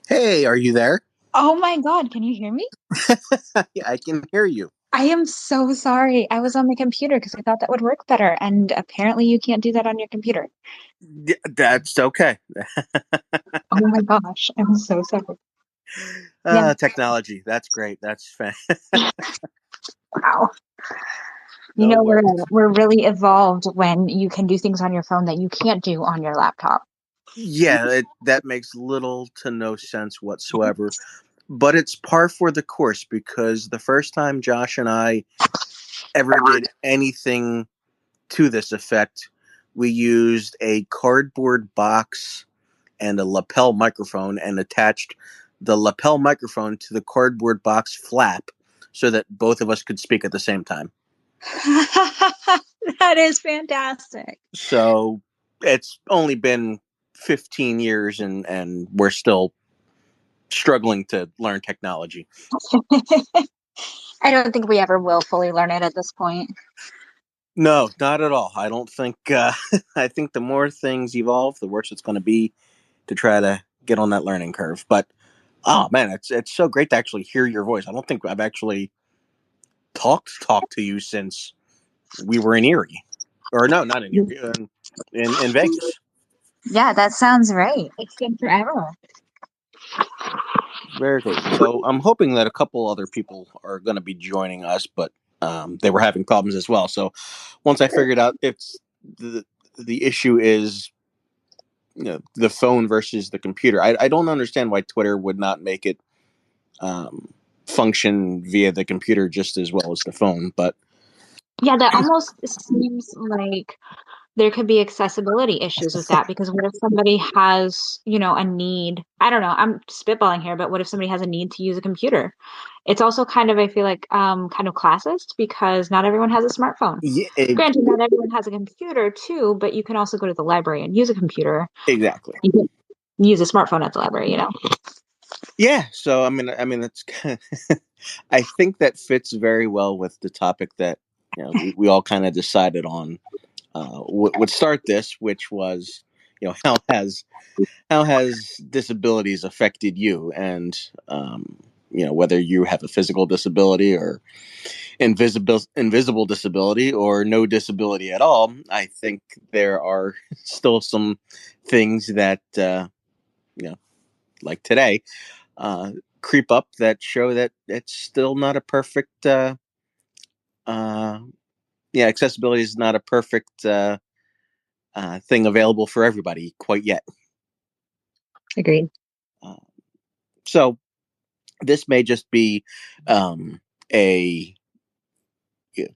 Hey, are you there? Oh my God, can you hear me? Yeah, I can hear you. I am so sorry. I was on my computer because I thought that would work better, and apparently you can't do that on your computer. That's okay. Oh my gosh, I'm so sorry. Yeah, Technology. That's great. That's wow. You no know, we're worries. we're really evolved when you can do things on your phone that you can't do on your laptop. Yeah, that makes little to no sense whatsoever. But it's par for the course because the first time Josh and I ever did anything to this effect, we used a cardboard box and a lapel microphone and attached the lapel microphone to the cardboard box flap so that both of us could speak at the same time. That is fantastic. So it's only been 15 years and we're still struggling to learn technology. I don't think we ever will fully learn it at this point. No, not at all. I don't think, I think the more things evolve, the worse it's going to be to try to get on that learning curve. But, oh man, it's so great to actually hear your voice. I don't think I've actually talked to you since we were in Erie. Or no, not in Erie, in Vegas. Yeah, that sounds right. It's been forever. Very cool. So I'm hoping that a couple other people are going to be joining us, but they were having problems as well. So once I figured out it's the issue is the phone versus the computer. I don't understand why Twitter would not make it um, function via the computer just as well as the phone. But Yeah, that almost seems like there could be accessibility issues with that because what if somebody has, a need? I don't know, I'm spitballing here, but what if somebody has a need to use a computer? It's also kind of, I feel like, kind of classist because not everyone has a smartphone. yeah, Granted, not everyone has a computer too, but you can also go to the library and use a computer. exactly. You can use a smartphone at the library. Yeah. So I mean, that's. I think that fits very well with the topic that we all kind of decided on would start this, which was how has disabilities affected you, and whether you have a physical disability or invisible disability or no disability at all. I think there are still some things that you know, like today, uh, creep up that show that it's still not a perfect. Uh, yeah, accessibility is not a perfect thing available for everybody quite yet. Agreed. Uh, so this may just be a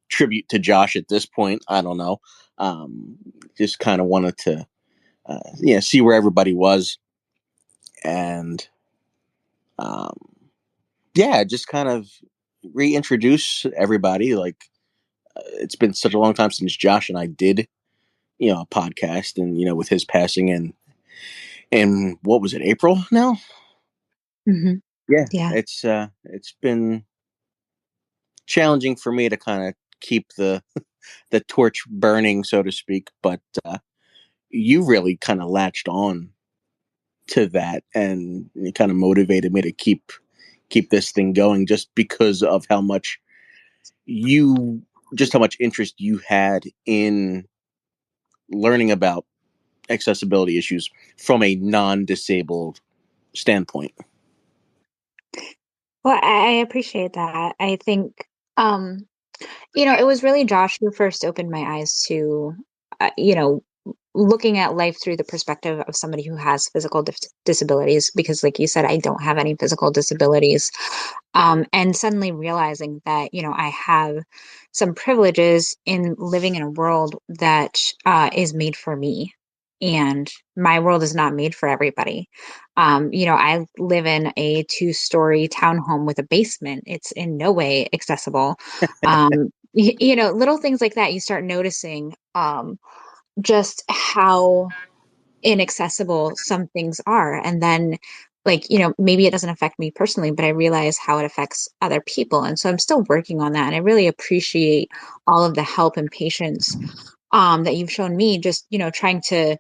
tribute to Josh at this point. I don't know. Um, just kind of wanted to, see where everybody was, and um, yeah, just kind of reintroduce everybody. Like it's been such a long time since Josh and I did, a podcast, and with his passing and what was it, April now? Hmm. Yeah, Yeah, it's been challenging for me to kind of keep the torch burning, so to speak. But you really kind of latched on to that, and it kind of motivated me to keep this thing going, just because of you, how much interest you had in learning about accessibility issues from a non-disabled standpoint. well, I appreciate that. I think, um, it was really Josh who first opened my eyes to, looking at life through the perspective of somebody who has physical disabilities. Because, like you said, I don't have any physical disabilities. And suddenly realizing that, I have some privileges in living in a world that is made for me. And my world is not made for everybody. I live in a two-story townhome with a basement. It's in no way accessible. Little things like that, you start noticing just how inaccessible some things are. And then like, maybe it doesn't affect me personally, but I realize how it affects other people. And so I'm still working on that. And I really appreciate all of the help and patience that you've shown me, just, trying to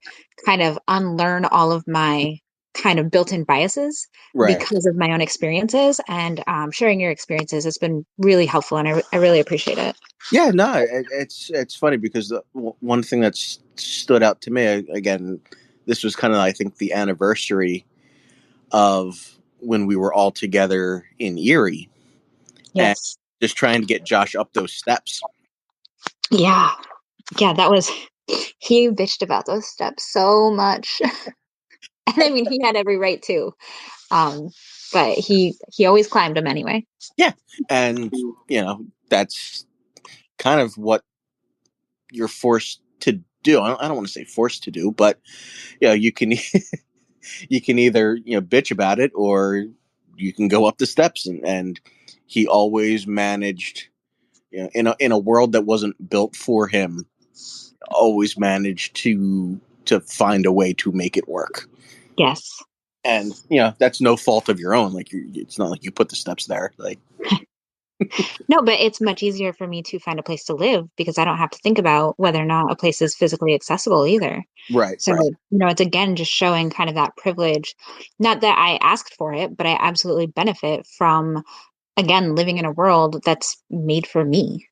kind of unlearn all of my kind of built-in biases Right. because of my own experiences, and sharing your experiences has been really helpful. And I really appreciate it. Yeah, no, it's funny because one thing that's stood out to me again, this was kind of I think the anniversary of when we were all together in Erie and Yes. just trying to get Josh up those steps. Yeah. Yeah. He bitched about those steps so much. And I mean, he had every right to. Um, but he always climbed them anyway. Yeah, and that's kind of what you're forced to do. I don't want to say forced to do, but you can you can either bitch about it or you can go up the steps, and he always managed in a world that wasn't built for him, always managed to find a way to make it work. Yes. And that's no fault of your own. Like it's not like you put the steps there. Like No, but it's much easier for me to find a place to live because I don't have to think about whether or not a place is physically accessible either. right, So, right. it's again just showing kind of that privilege. Not that I asked for it, but I absolutely benefit from, again, living in a world that's made for me.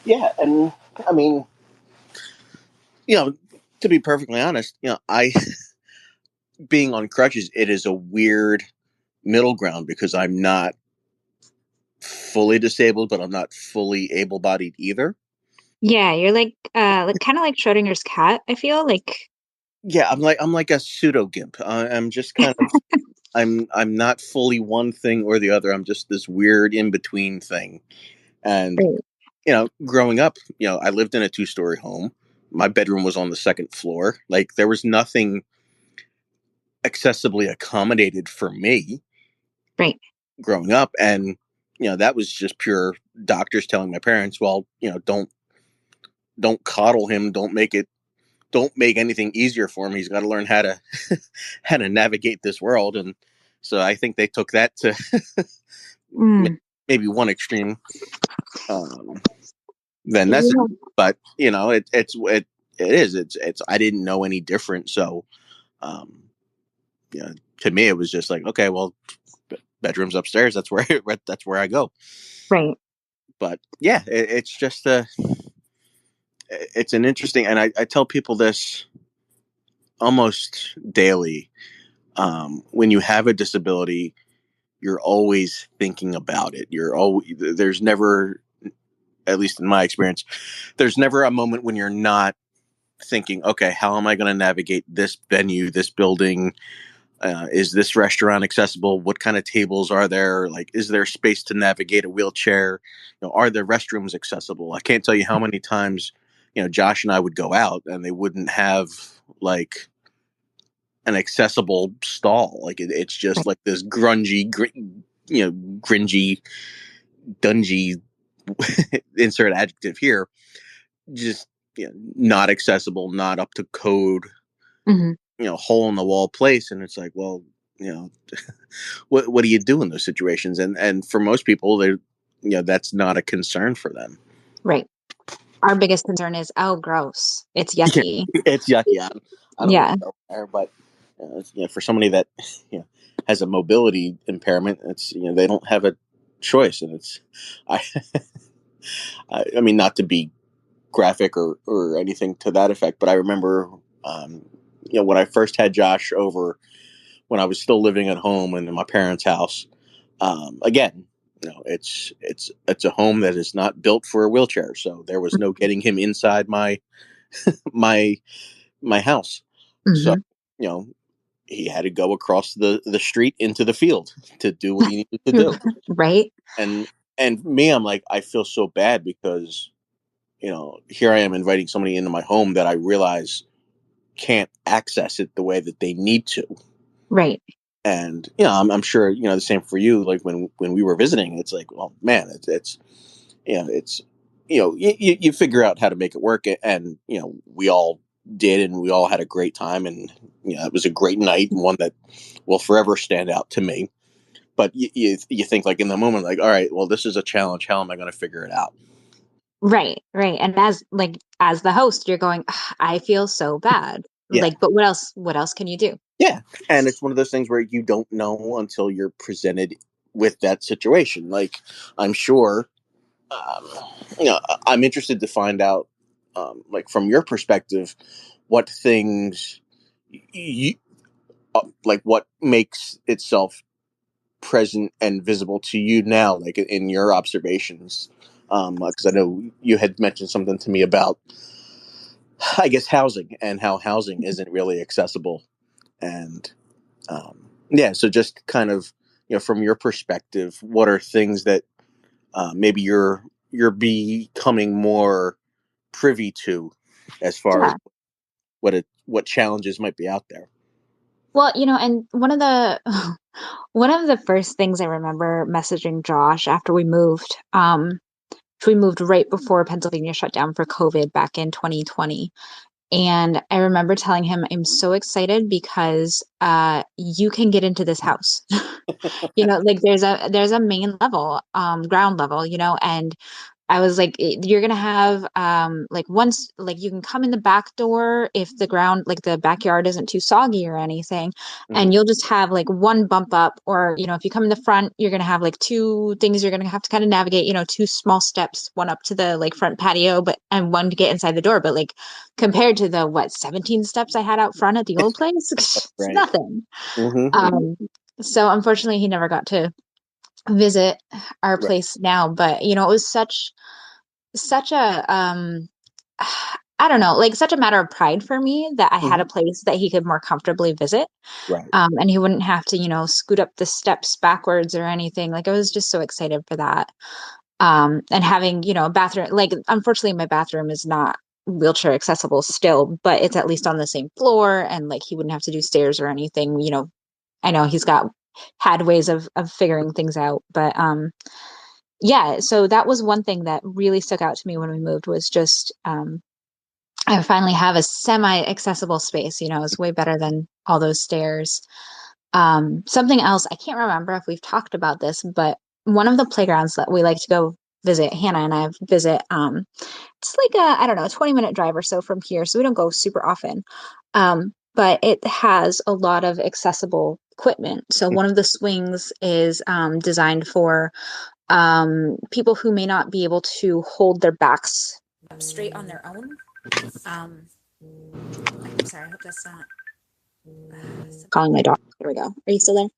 Yeah, and I mean, you know, to be perfectly honest, I being on crutches, it is a weird middle ground because I'm not fully disabled, but I'm not fully able-bodied either. Yeah, you're like kind of like Schrodinger's cat, I feel like. Yeah, I'm like a pseudo gimp. I'm just kind of I'm not fully one thing or the other. I'm just this weird in between thing. And Right. growing up, I lived in a 2-story home. My bedroom was on the second floor. Like there was nothing accessibly accommodated for me Right. growing up, and that was just pure doctors telling my parents, well, don't coddle him, don't make anything easier for him. He's got to learn how to how to navigate this world. And so I think they took that to Mm. maybe one extreme. Um, then that's it. Yeah. But it is it's I didn't know any different. So um, you know, to me it was just like, okay, well, bedroom's upstairs. That's where that's where I go. Right. But yeah, it's just it's an interesting, and I tell people this almost daily. When you have a disability, you're always thinking about it. There's never, at least in my experience, there's never a moment when you're not thinking, okay, how am I going to navigate this venue, this building? Is this restaurant accessible? What kind of tables are there? Like, is there space to navigate a wheelchair? Are the restrooms accessible? I can't tell you how many times, Josh and I would go out and they wouldn't have like an accessible stall. Like it's just Right. like this gringy, dungy, insert adjective here, just not accessible, not up to code, Hmm. hole in the wall place. And it's like, well, you know, what do you do in those situations? And for most people, that's not a concern for them. Right. Our biggest concern is, oh, gross. It's Yeah, yucky. it's yucky. I don't want Yeah. to go there, but for somebody that you know has a mobility impairment, it's they don't have a choice, and it's I I mean, not to be graphic or anything to that effect, but I remember when I first had Josh over when I was still living at home and in my parents' house. Again, it's a home that is not built for a wheelchair, so there was no getting him inside my my house. So, Hmm. you know, he had to go across the street into the field to do what he needed to do. Right. And me, I'm like, I feel so bad because, here I am inviting somebody into my home that I realize can't access it the way that they need to. Right. And, I'm sure, the same for you. Like when we were visiting, it's like, well, man, it's you figure out how to make it work. And, we all did, and we all had a great time, and it was a great night, and one that will forever stand out to me. But you think, like, in the moment, like, all right, well, this is a challenge. How am I going to figure it out? Right, right. And as the host, you're going, "Ugh, I feel so bad. Yeah, Like, but what else can you do? yeah, and it's one of those things where you don't know until you're presented with that situation. Like, I'm sure, um, I'm interested to find out, like, from your perspective, what things you like, what makes itself present and visible to you now, like, in your observations. Because I know you had mentioned something to me about, I guess, housing, and how housing isn't really accessible. And yeah, so just kind of, from your perspective, what are things that maybe you're becoming more privy to, as far as Yeah. what challenges might be out there. Well, and one of the one of the first things I remember messaging Josh after we moved right before Pennsylvania shut down for COVID back in 2020. And I remember telling him, I'm so excited because you can get into this house. Like there's a main level, ground level, and I was like, You're gonna have like once like you can come in the back door if the ground like the backyard isn't too soggy or anything, Hmm. and you'll just have like one bump up, or if you come in the front, you're gonna have like two things you're gonna have to kind of navigate, two small steps, one up to the like front patio, but and one to get inside the door. But like compared to the 17 steps I had out front at the old place, it's Right. nothing. Hmm. Um, so unfortunately, he never got to visit our Right. place now, but it was such a I don't know, like such a matter of pride for me that I had Hmm. a place that he could more comfortably visit. Right. And he wouldn't have to, scoot up the steps backwards or anything. Like I was just so excited for that. And having, a bathroom, like unfortunately my bathroom is not wheelchair accessible still, but it's at least on the same floor and like he wouldn't have to do stairs or anything. I know he's had ways of figuring things out, but yeah, so that was one thing that really stuck out to me when we moved was just I finally have a semi-accessible space, it's way better than all those stairs. Something else, I can't remember if we've talked about this, but one of the playgrounds that we like to go visit, Hannah and I visit, it's like I don't know, a 20-minute drive or so from here, so we don't go super often. But it has a lot of accessible equipment. So one of the swings is designed for people who may not be able to hold their backs up straight on their own. Um, I'm sorry, I hope that's not calling my dog. There we go. Are you still there?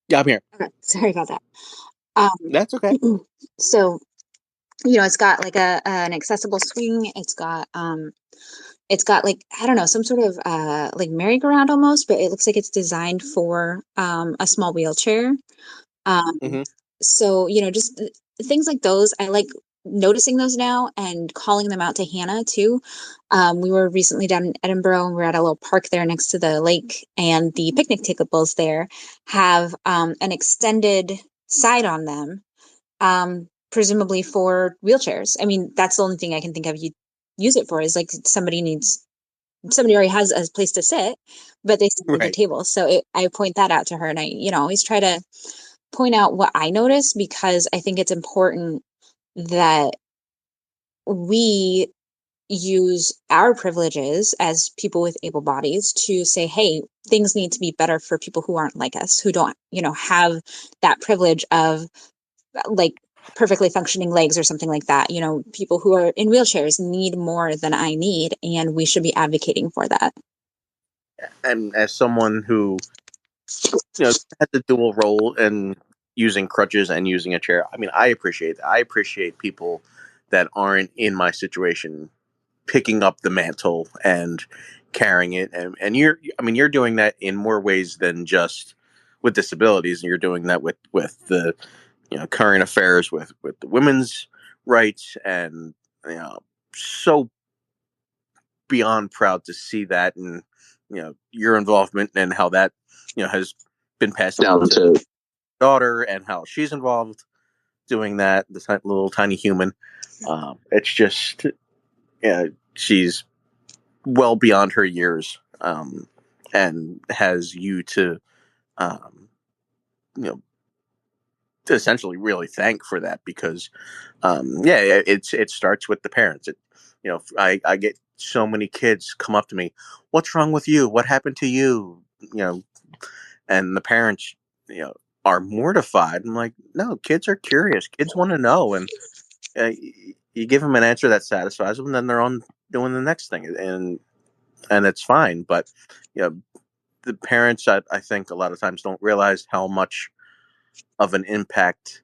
Yeah, I'm here. Okay, sorry about that. Um, That's okay. so it's got like an accessible swing. It's got like I don't know some sort of like merry-go-round almost, but it looks like it's designed for a small wheelchair. Um, Hmm. so, just things like those, I like noticing those now and calling them out to Hannah too. We were recently down in Edinburgh and we're at a little park there next to the lake, and the picnic tables there have an extended side on them, presumably for wheelchairs. I mean, that's the only thing I can think of you use it for is like somebody already has a place to sit, but they still need a Right. table. So I point that out to her, and I, always try to point out what I notice because I think it's important that we use our privileges as people with able bodies to say, hey, things need to be better for people who aren't like us, who don't, have that privilege of like perfectly functioning legs or something like that. People who are in wheelchairs need more than I need, and we should be advocating for that. And as someone who, has a dual role in using crutches and using a chair, I mean, I appreciate that. I appreciate people that aren't in my situation picking up the mantle and carrying it. And I mean, you're doing that in more ways than just with disabilities, and you're doing that with the, current affairs with the women's rights, and, so beyond proud to see that, and, your involvement, and how that, has been passed down Down to to daughter, and how she's involved doing that, this little tiny human. It's just, yeah, she's well beyond her years, and has you to, um, you know, to essentially really thank for that because, yeah, it starts with the parents. I get so many kids come up to me, "What's wrong with you? What happened to you?" You know, and the parents, you know, are mortified. I'm like, no, kids are curious. Kids want to know, and you give them an answer that satisfies them, then they're on doing the next thing, and it's fine. But you know, the parents, I think, a lot of times don't realize how much of an impact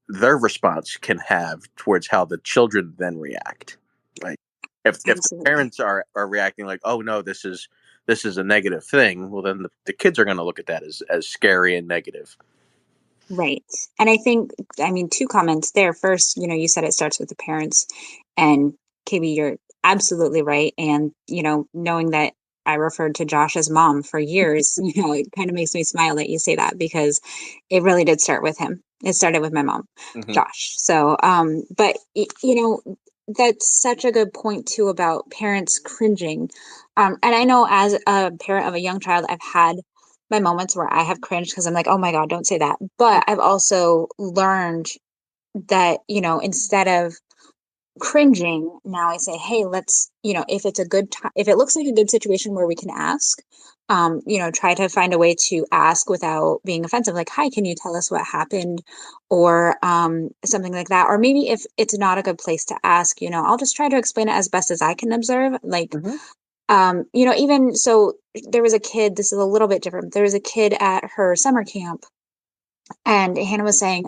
their response can have towards how the children then react. Like if the Absolutely. parents are reacting like, oh no, this is a negative thing, well then the kids are going to look at that as scary and negative. Right. And I think, I mean, two comments there. First, you said it starts with the parents, and KB, you're absolutely right. And, knowing that I referred to Josh as mom for years, it kind of makes me smile that you say that because it really did start with him. It started with my mom, Hmm. Josh. So, but, that's such a good point too about parents cringing. And I know as a parent of a young child, I've had my moments where I have cringed because I'm like, oh my God, don't say that. But I've also learned that, instead of cringing, now I say, hey, let's, if it's a good time, if it looks like a good situation where we can ask, try to find a way to ask without being offensive. Like, hi, can you tell us what happened? Or something like that. Or maybe if it's not a good place to ask, I'll just try to explain it as best as I can observe. Like, Hmm. even so, there was a kid, this is a little bit different. There was a kid at her summer camp, and Hannah was saying,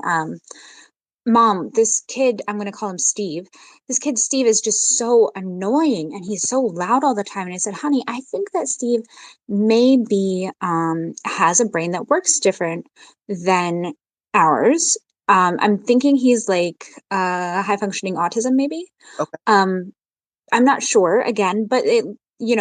Mom, this kid, I'm going to call him Steve. This kid, Steve, is just so annoying and he's so loud all the time. And I said, honey, I think that Steve maybe has a brain that works different than ours. I'm thinking he's like high functioning autism, maybe. Okay. Um, I'm not sure again, but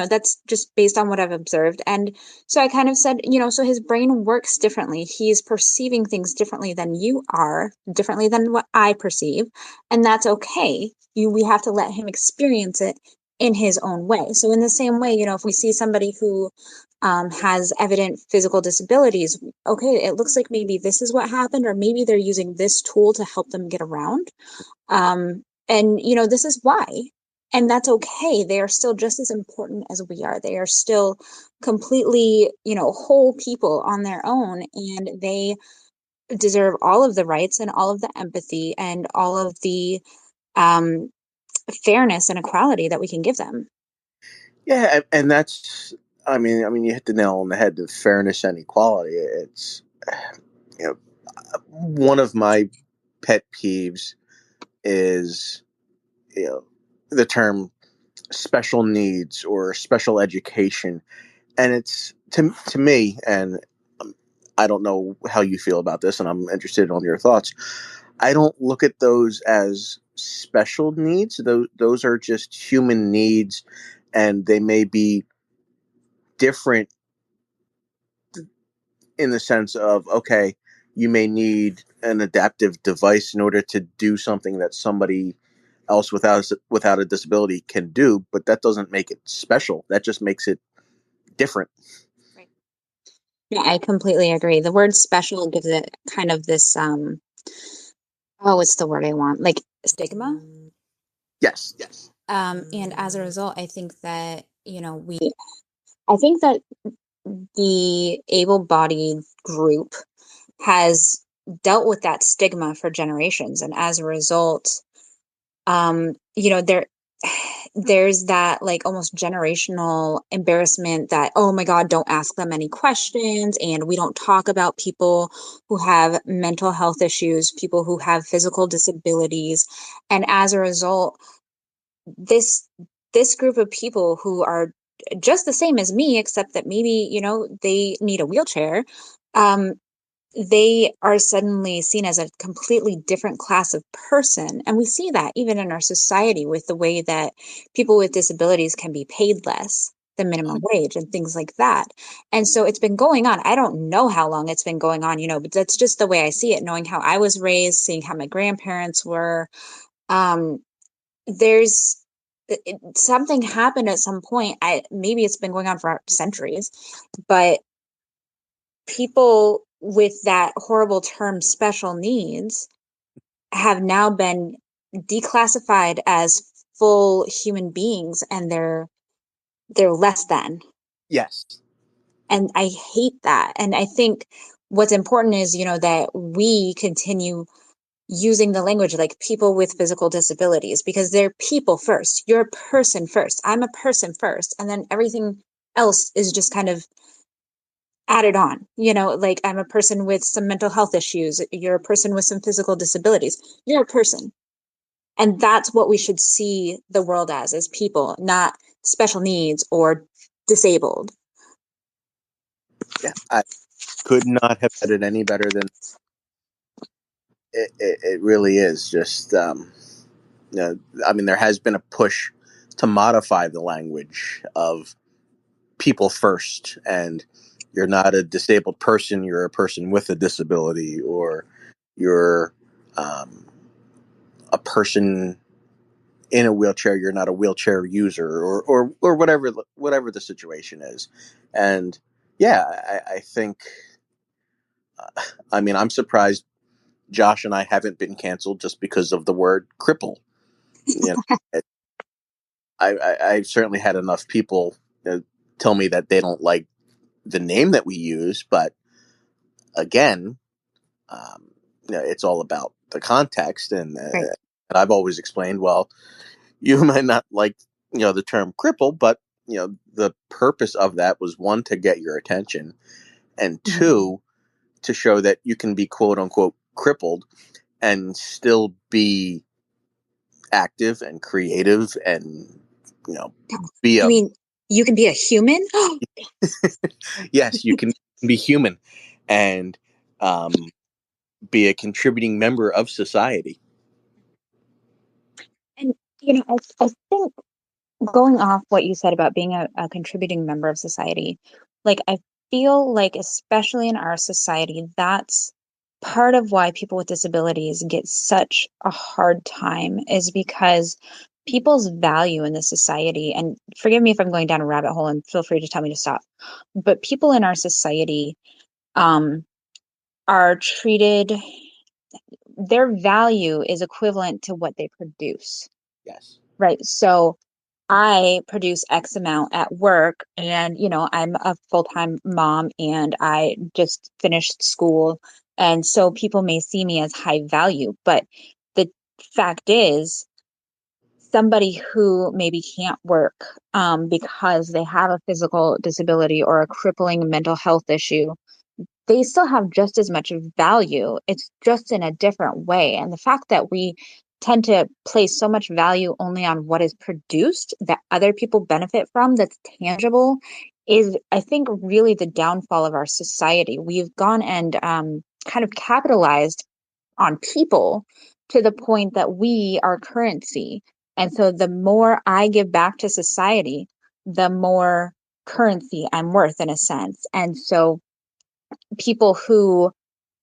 that's just based on what I've observed. And so I kind of said, so his brain works differently. He's perceiving things differently than you are, differently than what I perceive. And that's okay. We have to let him experience it in his own way. So in the same way, if we see somebody who has evident physical disabilities, okay, it looks like maybe this is what happened, or maybe they're using this tool to help them get around. And this is why. And that's okay. They are still just as important as we are. They are still completely, whole people on their own, and they deserve all of the rights and all of the empathy and all of the um, fairness and equality that we can give them. Yeah, and that's, I mean, you hit the nail on the head. The fairness and equality. It's, you know, one of my pet peeves is, you know, the term special needs or special education, and it's to me, and I don't know how you feel about this, and I'm interested on your thoughts. I don't look at those as special needs. Those are just human needs, and they may be different in the sense of, okay, you may need an adaptive device in order to do something that somebody else without a disability can do, but that doesn't make it special. That just makes it different. Right. Yeah, I completely agree. The word special gives it kind of this oh, what's the word I want? Like stigma. Yes. And as a result, I think that, I think that the able-bodied group has dealt with that stigma for generations. And as a result, there's that like almost generational embarrassment that, oh my God, don't ask them any questions. And we don't talk about people who have mental health issues, people who have physical disabilities. And as a result, this this group of people who are just the same as me, except that maybe, they need a wheelchair, um, they are suddenly seen as a completely different class of person. And we see that even in our society with the way that people with disabilities can be paid less than minimum wage and things like that. And so it's been going on. I don't know how long it's been going on, but that's just the way I see it, knowing how I was raised, seeing how my grandparents were. Um, there's something happened at some point. Maybe it's been going on for centuries, but people with that horrible term special needs have now been declassified as full human beings, and they're less than. Yes. And I hate that. And I think what's important is, that we continue using the language like people with physical disabilities, because they're people first. You're a person first. I'm a person first. And then everything else is just kind of added on. Like I'm a person with some mental health issues. You're a person with some physical disabilities. You're a person. And that's what we should see the world as people, not special needs or disabled. Yeah. I could not have said it any better than it really is. Just, you know, I mean, there has been a push to modify the language of people first, and you're not a disabled person, you're a person with a disability, or you're um, a person in a wheelchair, you're not a wheelchair user, or whatever the situation is. And yeah, I think, I mean, I'm surprised Josh and I haven't been canceled just because of the word cripple. You know, I've certainly had enough people, tell me that they don't like the name that we use, but again, um, it's all about the context, Right. and I've always explained, well, you might not like the term cripple, but the purpose of that was, one, to get your attention, and Mhm. two, to show that you can be quote unquote crippled and still be active and creative, and you know be You a mean you can be a human? yes, you can be human and um, be a contributing member of society. And, I think going off what you said about being a contributing member of society, like I feel like, especially in our society, that's part of why people with disabilities get such a hard time, is because people's value in the society, and forgive me if I'm going down a rabbit hole and feel free to tell me to stop, but people in our society um, are treated, their value is equivalent to what they produce. Yes. Right. So I produce X amount at work, and, I'm a full-time mom and I just finished school. And so people may see me as high value, but the fact is, somebody who maybe can't work because they have a physical disability or a crippling mental health issue, they still have just as much value. It's just in a different way. And the fact that we tend to place so much value only on what is produced that other people benefit from, that's tangible, is, I think, really the downfall of our society. We've gone and kind of capitalized on people to the point that we are currency. And so the more I give back to society, the more currency I'm worth, in a sense. And so people who,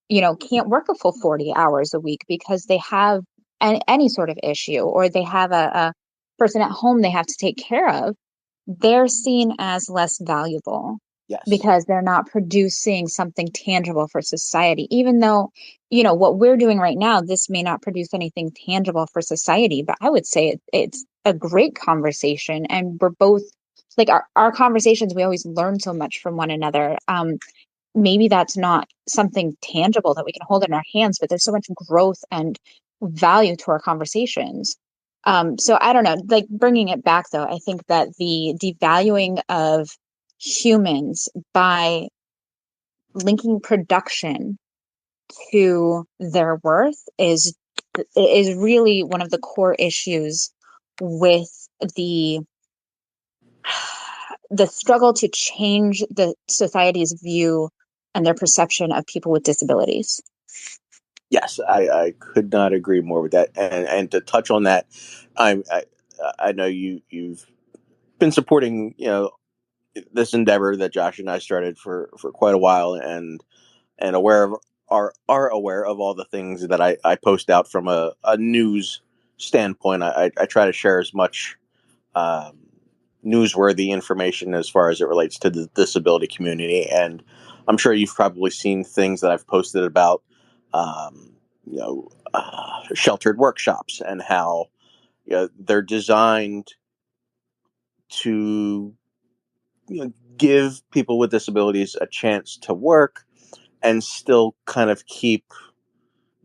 can't work a full 40 hours a week because they have any sort of issue, or they have a person at home they have to take care of, they're seen as less valuable Yes. because they're not producing something tangible for society. Even though, what we're doing right now, this may not produce anything tangible for society, but I would say it's a great conversation. And we're both, like, our conversations, we always learn so much from one another. Maybe that's not something tangible that we can hold in our hands, but there's so much growth and value to our conversations. So I don't know, like, bringing it back though, I think that the devaluing of humans by linking production to their worth is really one of the core issues with the the struggle to change the society's view and their perception of people with disabilities. Yes, I could not agree more with that. And to touch on that, I I know you've been supporting this endeavor that Josh and I started for quite a while, and aware of are aware of all the things that I post out from a news standpoint. I try to share as much um, newsworthy information as far as it relates to the disability community. And I'm sure you've probably seen things that I've posted about, sheltered workshops and how they're designed to give people with disabilities a chance to work and still kind of keep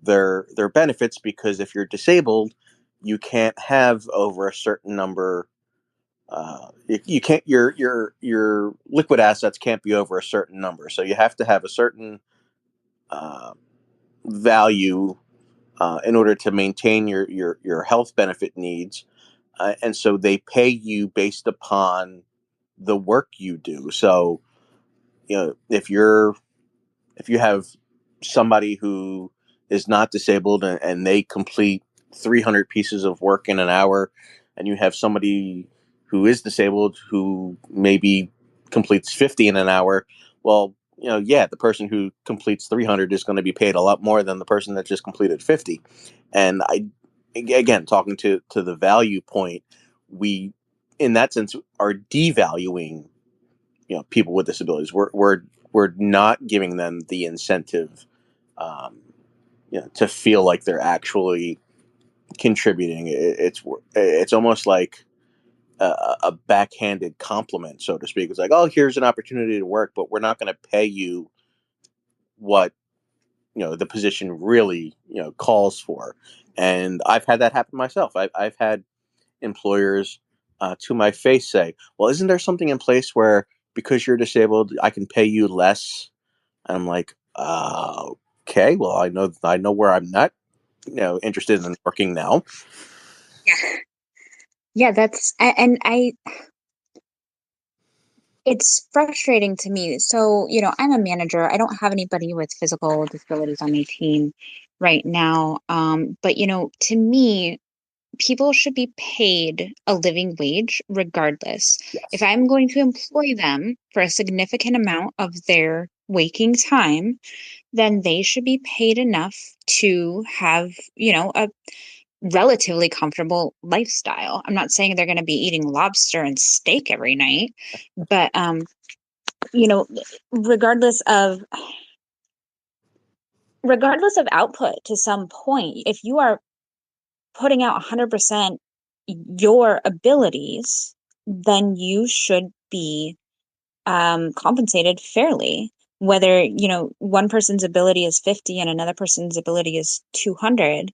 their benefits, because if you're disabled, you can't have over a certain number. You can't your liquid assets can't be over a certain number, so you have to have a certain uh, value in order to maintain your health benefit needs, and so they pay you based upon the work you do. So if you have somebody who is not disabled and they complete 300 pieces of work in an hour, and you have somebody who is disabled who maybe completes 50 in an hour, well, yeah, the person who completes 300 is going to be paid a lot more than the person that just completed 50. And again, talking to the value point, we, in that sense, are devaluing people with disabilities. We're not giving them the incentive, um, to feel like they're actually contributing. It's almost like a backhanded compliment, so to speak. It's like, oh, here's an opportunity to work, but we're not going to pay you what the position really calls for. And I've had that happen myself. I've had employers to my face say, well, isn't there something in place where because you're disabled, I can pay you less? And I'm like, okay, well, I know where I'm not, interested in working now. Yeah. Yeah, and it's frustrating to me. So, I'm a manager. I don't have anybody with physical disabilities on my team right now. But, to me, people should be paid a living wage regardless. If Yes. I'm going to employ them for a significant amount of their waking time, then they should be paid enough to have, a relatively comfortable lifestyle. I'm not saying they're going to be eating lobster and steak every night, but you know, regardless of output to some point, if you are putting out 100% your abilities, then you should be compensated fairly. Whether, one person's ability is 50 and another person's ability is 200,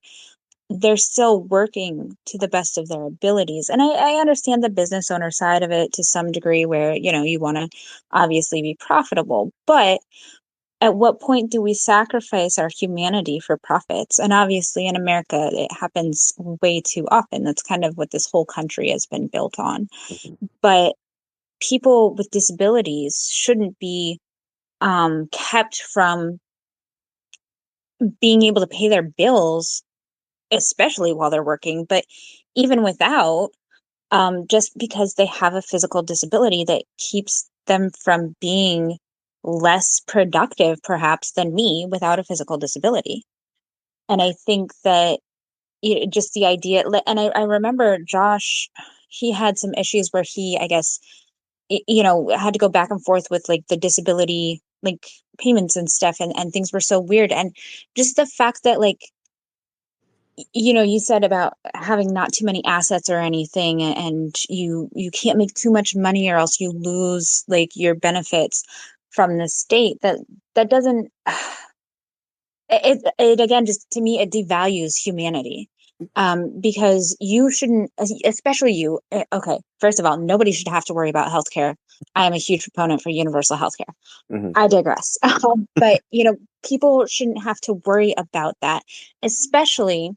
they're still working to the best of their abilities. And I understand the business owner side of it to some degree where, you want to obviously be profitable. But at what point do we sacrifice our humanity for profits? And obviously in America, it happens way too often. That's kind of what this whole country has been built on. Mhm. But people with disabilities shouldn't be kept from being able to pay their bills, especially while they're working. But even without, just because they have a physical disability that keeps them from being less productive, perhaps, than me without a physical disability. And I think that just the idea, and I remember Josh, he had some issues where he, I guess, had to go back and forth with like the disability, like payments and stuff, and things were so weird. And just the fact that, like, you said about having not too many assets or anything, and you can't make too much money or else you lose like your benefits from the state. That doesn't it again, just to me, it devalues humanity. Because you shouldn't, especially you. Okay, first of all, nobody should have to worry about healthcare. I am a huge proponent for universal healthcare. Mhm. I digress. But people shouldn't have to worry about that, especially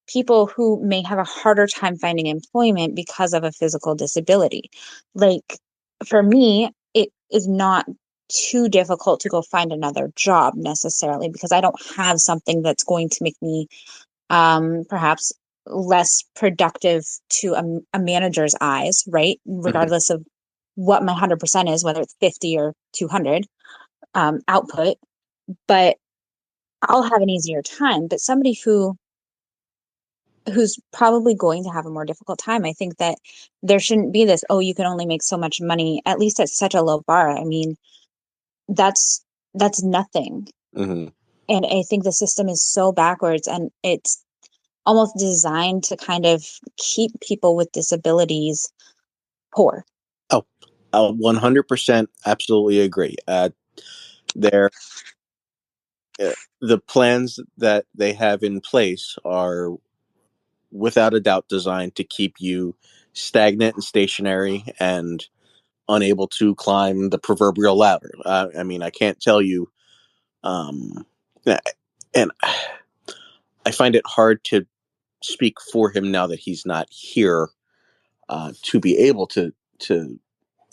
people who may have a harder time finding employment because of a physical disability. Like, for me, it is not too difficult to go find another job necessarily because I don't have something that's going to make me perhaps less productive to a manager's eyes, right? Mhm. Regardless of what my 100% is, whether it's 50 or 200 output, but I'll have an easier time. But somebody who who's probably going to have a more difficult time. I think that there shouldn't be this, oh, you can only make so much money, at least at such a low bar. I mean, that's that's nothing. Hmm. And I think the system is so backwards and it's almost designed to kind of keep people with disabilities poor. Oh, I'll 100% absolutely agree. They're the plans that they have in place are without a doubt designed to keep you stagnant and stationary and unable to climb the proverbial ladder. I mean, I can't tell you, um, and I find it hard to speak for him now that he's not here to be able to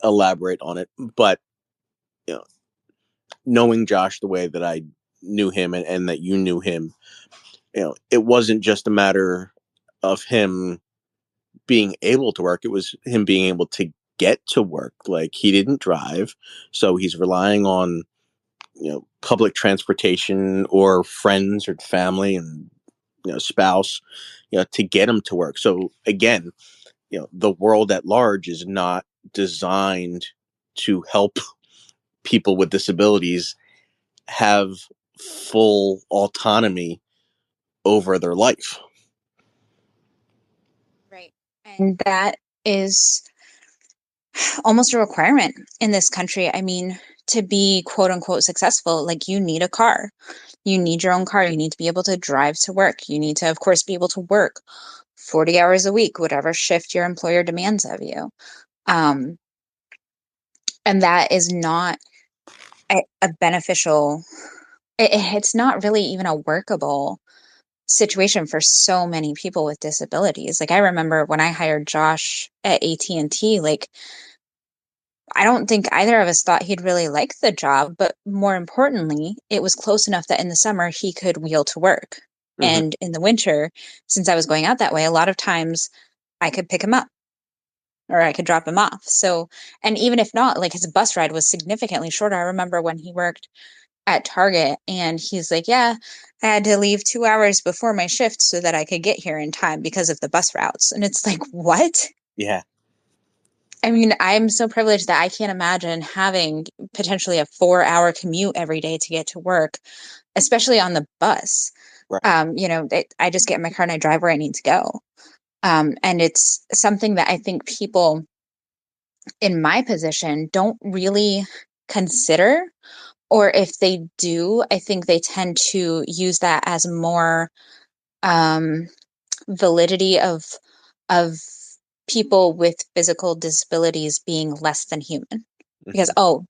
elaborate on it. But you know, knowing Josh the way that I knew him and that you knew him, it wasn't just a matter of him being able to work. It was him being able to get to work. Like he didn't drive, so he's relying on public transportation or friends or family and spouse to get him to work. So again, the world at large is not designed to help people with disabilities have full autonomy over their life. Right. And that is almost a requirement in this country. I mean, to be quote unquote successful, like you need a car. You need your own car. You need to be able to drive to work. You need to, of course, be able to work 40 hours a week, whatever shift your employer demands of you. Um, and that is not a beneficial, it's not really even a workable situation for so many people with disabilities. Like I remember when I hired Josh at AT&T, like I don't think either of us thought he'd really like the job, but more importantly, it was close enough that in the summer he could wheel to work. Hmm. And in the winter, since I was going out that way, a lot of times I could pick him up or I could drop him off. So, and even if not, like his bus ride was significantly shorter. I remember when he worked at Target and he's like, yeah, I had to leave 2 hours before my shift so that I could get here in time because of the bus routes. And it's like, what? Yeah. I mean, I'm so privileged that I can't imagine having potentially a 4 hour commute every day to get to work, especially on the bus. Right. I just get in my car and I drive where I need to go. And it's something that I think people in my position don't really consider, or if they do, I think they tend to use that as more um, validity of people with physical disabilities being less than human. Because, Hmm. oh,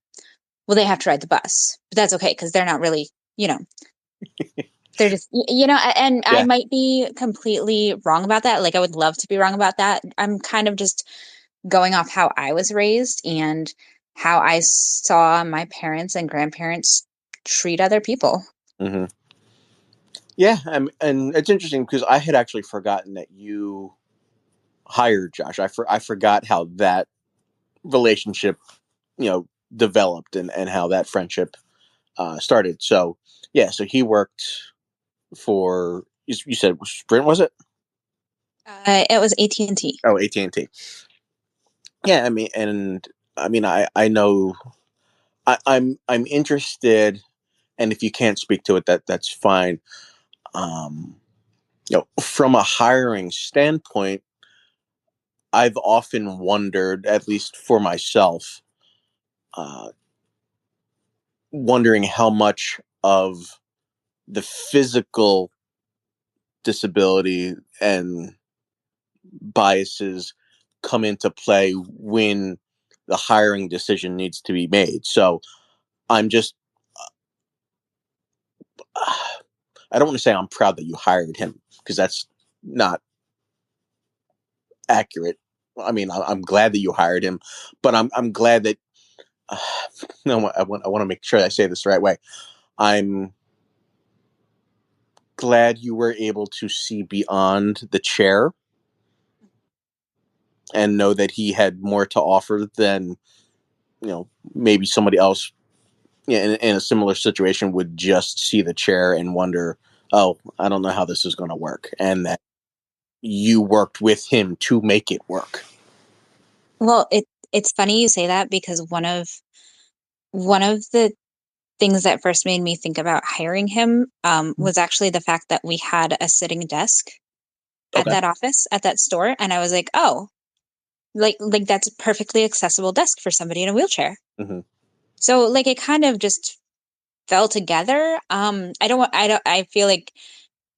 well, they have to ride the bus, but that's okay because they're not really, you know, they're just, and I Yeah. might be completely wrong about that. Like, I would love to be wrong about that. I'm kind of just going off how I was raised and how I saw my parents and grandparents treat other people. Hmm. Yeah. And it's interesting because I had actually forgotten that you hired Josh. I forgot how that relationship, developed and how that friendship started. So yeah, so he worked for you said Sprint, was it? It was AT&T. Oh, AT&T. Yeah, I mean I know I'm interested, and if you can't speak to it, that's fine. Um, from a hiring standpoint, I've often wondered, at least for myself, uh, wondering how much of the physical disability and biases come into play when the hiring decision needs to be made. So I'm just, I don't want to say I'm proud that you hired him because that's not accurate. I mean, I'm glad that you hired him, but I'm glad that, uh, no, I want to make sure I say this the right way. I'm glad you were able to see beyond the chair and know that he had more to offer than, maybe somebody else in a similar situation would just see the chair and wonder, oh, I don't know how this is going to work. And that, you worked with him to make it work. Well, it's funny you say that because one of the things that first made me think about hiring him was actually the fact that we had a sitting desk at Okay. that office at that store, and I was like, oh, like that's a perfectly accessible desk for somebody in a wheelchair. Hmm. So like it kind of just fell together. I feel like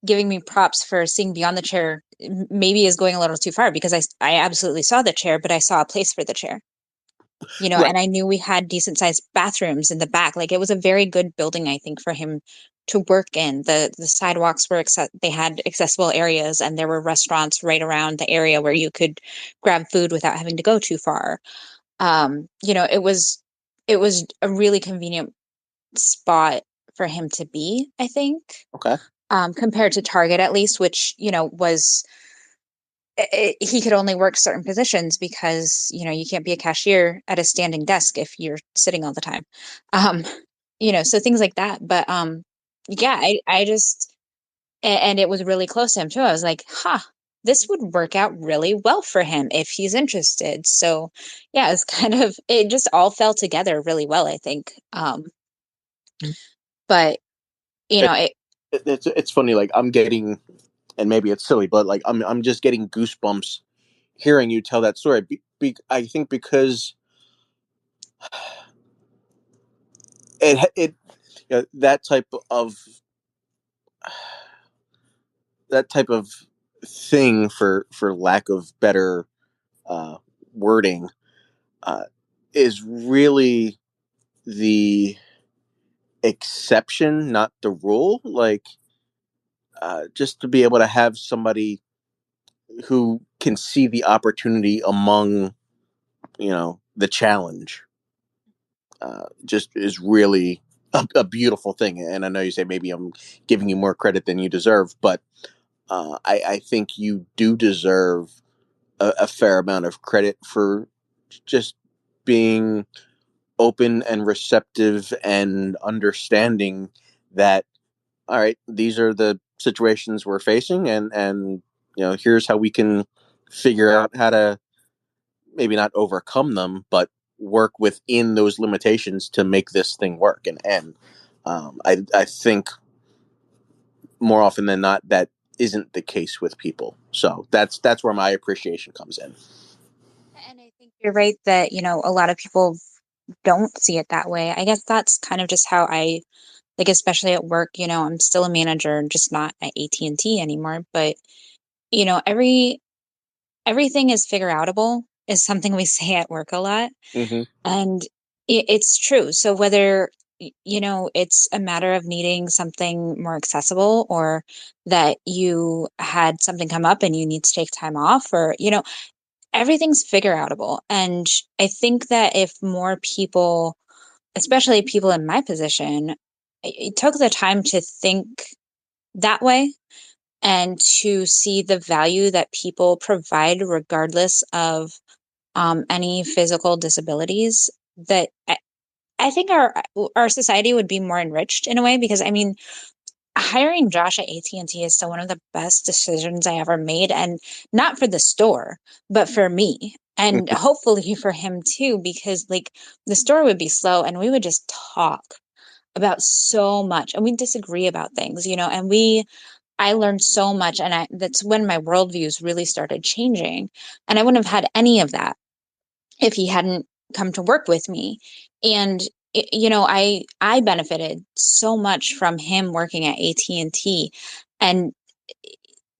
giving me props for seeing beyond the chair maybe is going a little too far because I absolutely saw the chair, but I saw a place for the chair. Right. And I knew we had decent sized bathrooms in the back. Like it was a very good building, I think, for him to work in. The sidewalks were they had accessible areas, and there were restaurants right around the area where you could grab food without having to go too far. It was a really convenient spot for him to be, I think, Okay. compared to Target at least, which was he could only work certain positions because you can't be a cashier at a standing desk if you're sitting all the time. um so things like that. But yeah, I just and it was really close to him too. I was like, this would work out really well for him if he's interested. So yeah, it's kind of, it just all fell together really well, I think. But you It, know it it's funny. Like I'm getting, and maybe it's silly, but like I'm just getting goosebumps hearing you tell that story. I think because it that type of thing, for lack of better uh, wording, uh, is really the exception, not the rule. Like just to be able to have somebody who can see the opportunity among the challenge just is really a beautiful thing. And I know you say maybe I'm giving you more credit than you deserve, but I think you do deserve a fair amount of credit for just being open and receptive and understanding that, all right, these are the situations we're facing, and here's how we can figure out how to maybe not overcome them, but work within those limitations to make this thing work. And I think more often than not that isn't the case with people. So that's where my appreciation comes in. and I think you're right that a lot of people don't see it that way. I guess that's kind of just how I, like, especially at work. I'm still a manager, just not at AT&T anymore, but you know every everything is figure outable is something we say at work a lot. Hmm. And it's true. So whether it's a matter of needing something more accessible, or that you had something come up and you need to take time off, or everything's figure outable. And I think that if more people, especially people in my position, took the time to think that way, and to see the value that people provide regardless of any physical disabilities, that I think our society would be more enriched in a way. Because I mean, hiring Josh at AT&T is still one of the best decisions I ever made, and not for the store, but for me. And hopefully for him too, because like the store would be slow and we would just talk about so much, and we disagree about things, and I learned so much, and that's when my worldviews really started changing. And I wouldn't have had any of that if he hadn't come to work with me. And I benefited so much from him working at AT&T. And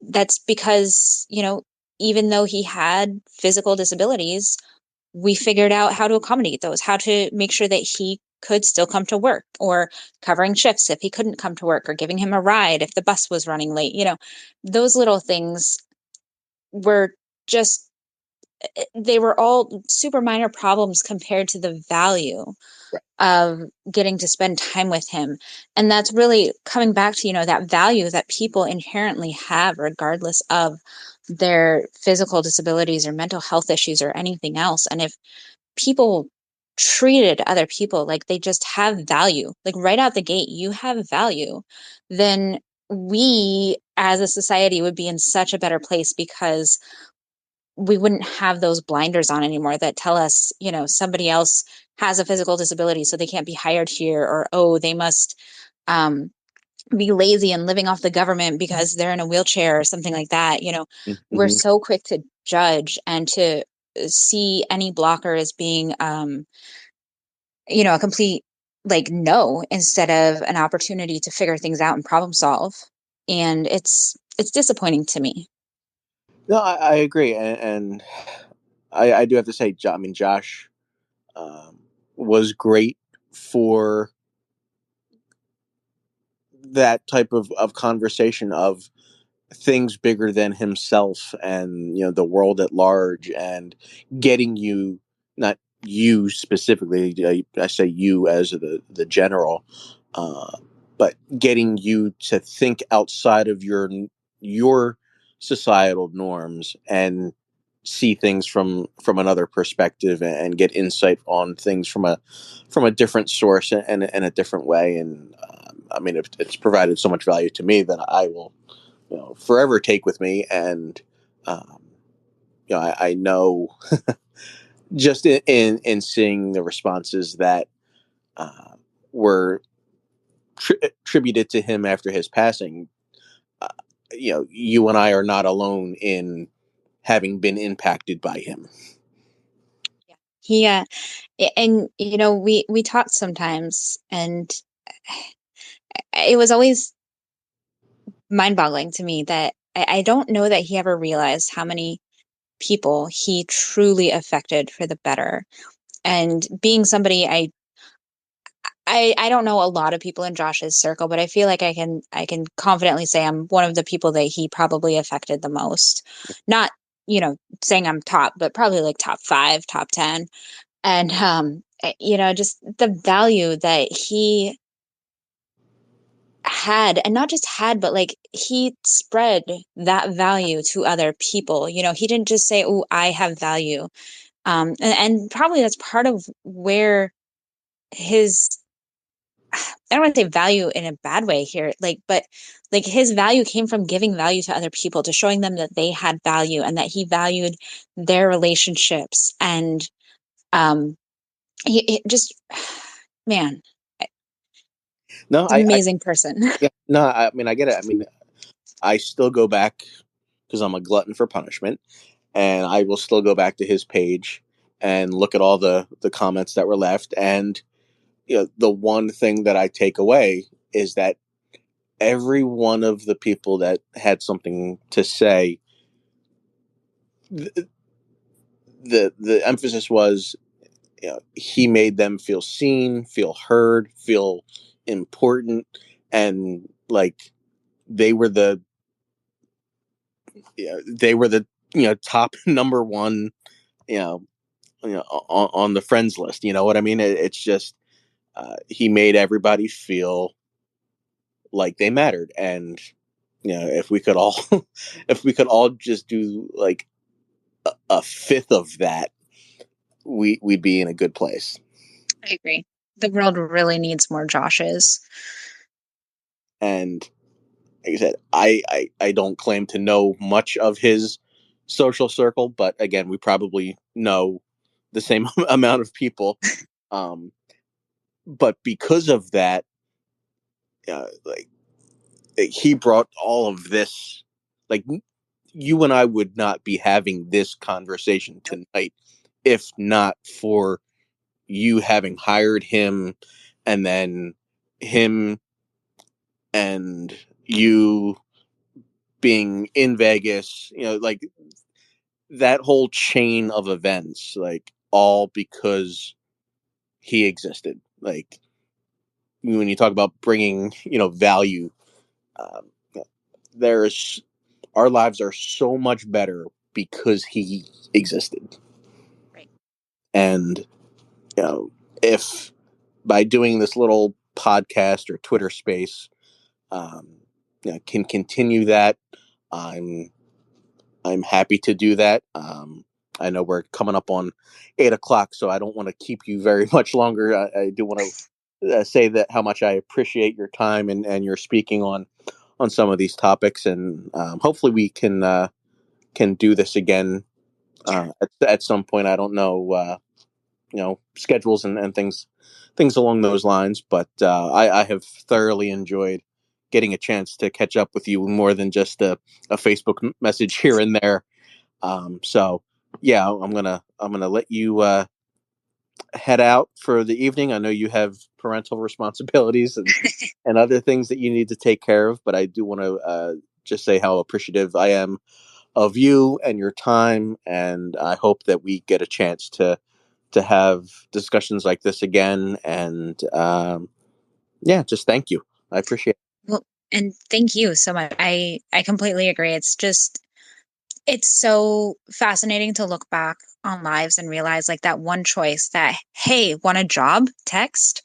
that's because even though he had physical disabilities, we figured out how to accommodate those, how to make sure that he could still come to work, or covering shifts if he couldn't come to work, or giving him a ride if the bus was running late. Those little things were just, they were all super minor problems compared to the value Right. of getting to spend time with him. And that's really coming back to, that value that people inherently have, regardless of their physical disabilities or mental health issues or anything else. And if people treated other people like they just have value, like right out the gate, you have value, then we as a society would be in such a better place because we wouldn't have those blinders on anymore that tell us, somebody else has a physical disability, so they can't be hired here, or, oh, they must um, be lazy and living off the government because they're in a wheelchair or something like that. We're Mm-hmm. so quick to judge and to see any blocker as being, a complete like no, instead of an opportunity to figure things out and problem solve. And it's disappointing to me. No, I agree, and I do have to say, I mean, Josh was great for that type of conversation of things bigger than himself and the world at large, and getting you, not you specifically, I say you as the general, uh, but getting you to think outside of your societal norms and see things from another perspective, and get insight on things from a different source, and a different way. And I mean, it's provided so much value to me that I will forever take with me. And um, I know just in seeing the responses that uh, were attributed to him after his passing, uh, you and I are not alone in having been impacted by him. Yeah. And we talked sometimes, and it was always mind-boggling to me that I don't know that he ever realized how many people he truly affected for the better. And being somebody I don't know a lot of people in Josh's circle, but I feel like I can confidently say I'm one of the people that he probably affected the most. Not, saying I'm top, but probably like top 5, top 10. And just the value that he had, and not just had, but like he spread that value to other people. He didn't just say, "Oh, I have value." And probably that's part of where his, I don't want to say value in a bad way here, like, but like his value came from giving value to other people, to showing them that they had value and that he valued their relationships. And um he just, man, No, he's an I amazing person. yeah, no, I mean, I get it. I mean, I still go back because I'm a glutton for punishment, and I will still go back to his page and look at all the comments that were left. And the one thing that I take away is that every one of the people that had something to say, the emphasis was, he made them feel seen, feel heard, feel important, and like they were the they were the top number one, you know on the friends list. You know what I mean? It's just he made everybody feel like they mattered. And if we could all if we could all just do like a fifth of that, we'd be in a good place. I agree. The world really needs more Joshes. And like I said, I don't claim to know much of his social circle, but again, we probably know the same amount of people. Um, but because of that, like he brought all of this, like you and I would not be having this conversation Nope. tonight if not for you having hired him, and then him and you being in Vegas, like that whole chain of events, like all because he existed. Like when you talk about bringing, value, um, there's our lives are so much better because he existed. Right. And if by doing this little podcast or Twitter space, um, can continue that, I'm I'm happy to do that. I know we're coming up on 8 o'clock, so I don't want to keep you very much longer. I do want to say that how much I appreciate your time and your speaking on some of these topics, and hopefully we can do this again Yeah. at some point. I don't know, schedules and things along those lines, but I have thoroughly enjoyed getting a chance to catch up with you more than just a Facebook message here and there. So yeah, I'm gonna let you head out for the evening. I know you have parental responsibilities and other things that you need to take care of, but I do want to just say how appreciative I am of you and your time, and I hope that we get a chance to have discussions like this again. And yeah, just thank you. I appreciate it. Well, and thank you so much. I completely agree. It's so fascinating to look back on lives and realize like that one choice that, hey, want a job text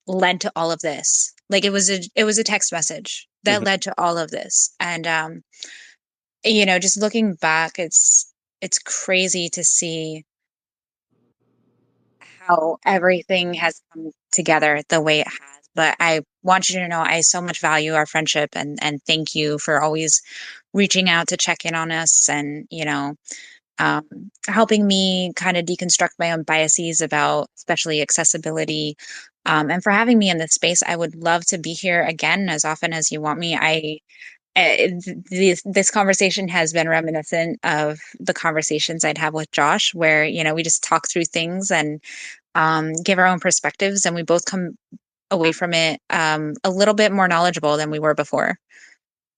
led to all of this. Like it was a text message that Mhm. led to all of this. And just looking back, it's crazy to see how everything has come together the way it has. But I want you to know I so much value our friendship, and thank you for always reaching out to check in on us, and helping me kind of deconstruct my own biases about especially accessibility, and for having me in this space. I would love to be here again as often as you want me. This conversation has been reminiscent of the conversations I'd have with Josh, where we just talk through things and give our own perspectives, and we both come away from it a little bit more knowledgeable than we were before.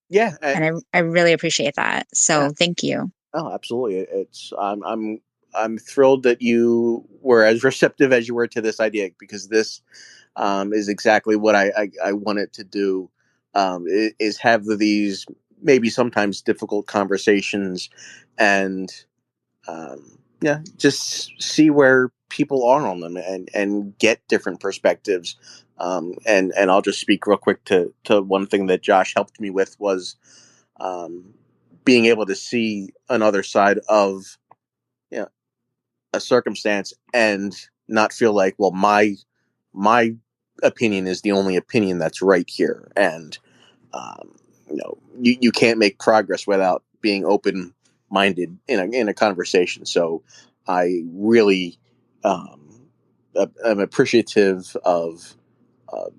Yeah, And I really appreciate that. yeah. So thank you. Oh, absolutely. It's I'm thrilled that you were as receptive as you were to this idea, because this is exactly what I wanted to do. Is have these maybe sometimes difficult conversations, and yeah, just see where people are on them, and get different perspectives. And I'll just speak real quick to one thing that Josh helped me with was um, being able to see another side of, you know, a circumstance, and not feel like, well, my opinion is the only opinion that's right here, and you can't make progress without being open minded in a conversation. So I really am appreciative of uh,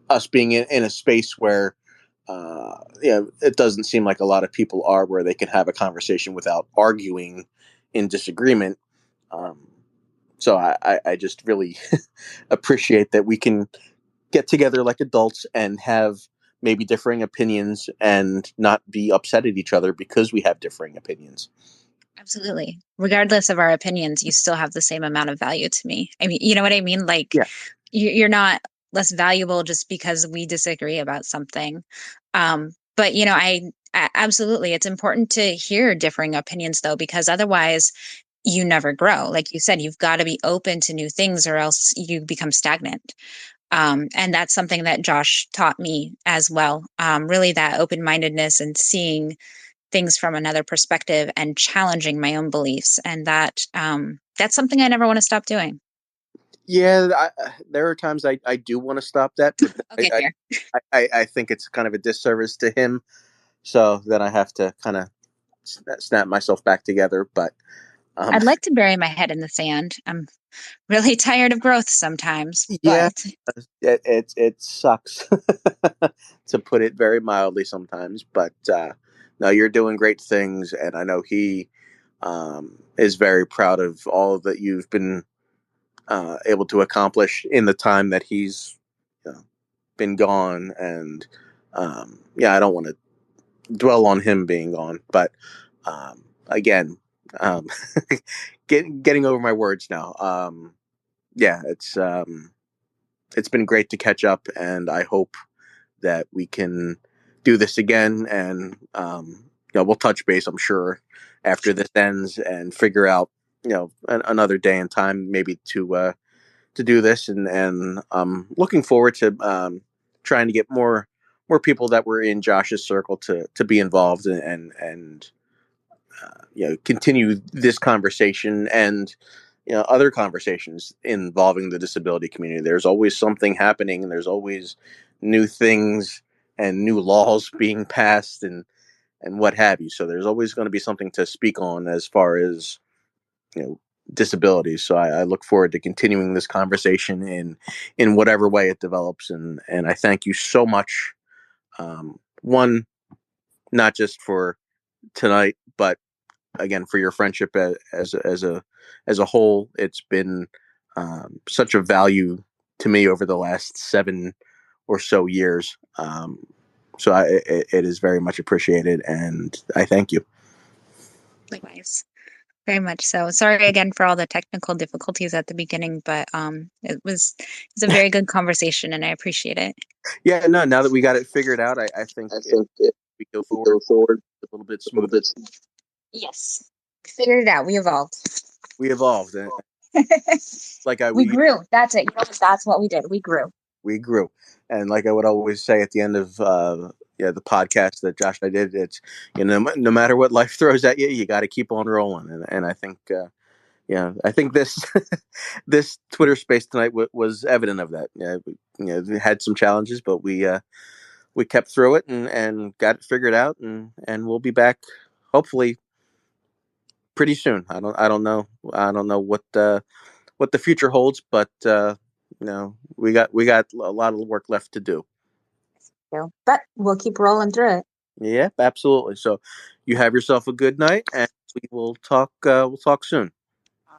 us being in a space where it doesn't seem like a lot of people are, where they can have a conversation without arguing in disagreement. Um, so I just really appreciate that we can get together like adults and have maybe differing opinions and not be upset at each other because we have differing opinions. Absolutely. Regardless of our opinions, you still have the same amount of value to me. I mean, you know what I mean? Like, Yeah. you're not less valuable just because we disagree about something. But absolutely, it's important to hear differing opinions though, because otherwise you never grow. Like you said, you've got to be open to new things or else you become stagnant. And that's something that Josh taught me as well. Really, that open mindedness and seeing things from another perspective and challenging my own beliefs. And that's something I never want to stop doing. Yeah, there are times I do want to stop that, but Okay, fair. I think it's kind of a disservice to him. So then I have to kind of snap myself back together. But um, I'd like to bury my head in the sand. I'm really tired of growth sometimes, yeah, but it sucks to put it very mildly sometimes. But no, you're doing great things, and I know he is very proud of all that you've been able to accomplish in the time that he's, you know, been gone. And yeah, I don't want to dwell on him being gone, but again, um, getting over my words now. Yeah, it's been great to catch up, and I hope that we can do this again. And we'll touch base, I'm sure, after this ends, and figure out, another day and time maybe to do this. And looking forward to trying to get more people that were in Josh's circle to be involved, and continue this conversation, and other conversations involving the disability community. There's always something happening, and there's always new things and new laws being passed and what have you. So there's always going to be something to speak on as far as, you know, disabilities. So I look forward to continuing this conversation in whatever way it develops. And I thank you so much. One, not just for tonight, but again for your friendship as a whole. It's been such a value to me over the last 7 or so years. So it is very much appreciated, and I thank you. Likewise. Very much so. Sorry again for all the technical difficulties at the beginning, but it's a very good conversation and I appreciate it. Yeah, no. Now that we got it figured out, I think I think it, we go we forward go forward a little bit a little smoother. bit. Yes. Figured it out. We evolved. We evolved, and like I We we grew. That's it. You know, that's what we did. We grew. we grew, and like I would always say at the end of yeah, the podcast that Josh and I did, it's, you know, no matter what life throws at you, you got to keep on rolling, and I think. Yeah, I think this this Twitter space tonight was evident of that. Yeah, you know, we had some challenges, but we kept through it and got it figured out, and we'll be back hopefully pretty soon. I don't know what the future holds, but you know, we got a lot of work left to do. So, but we'll keep rolling through it. Yep, absolutely. So you have yourself a good night, and we will talk. We'll talk soon.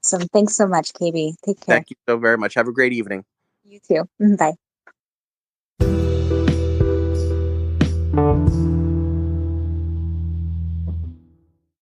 Awesome. Thanks so much, KB. Take care. Thank you so very much. Have a great evening. You too. Bye.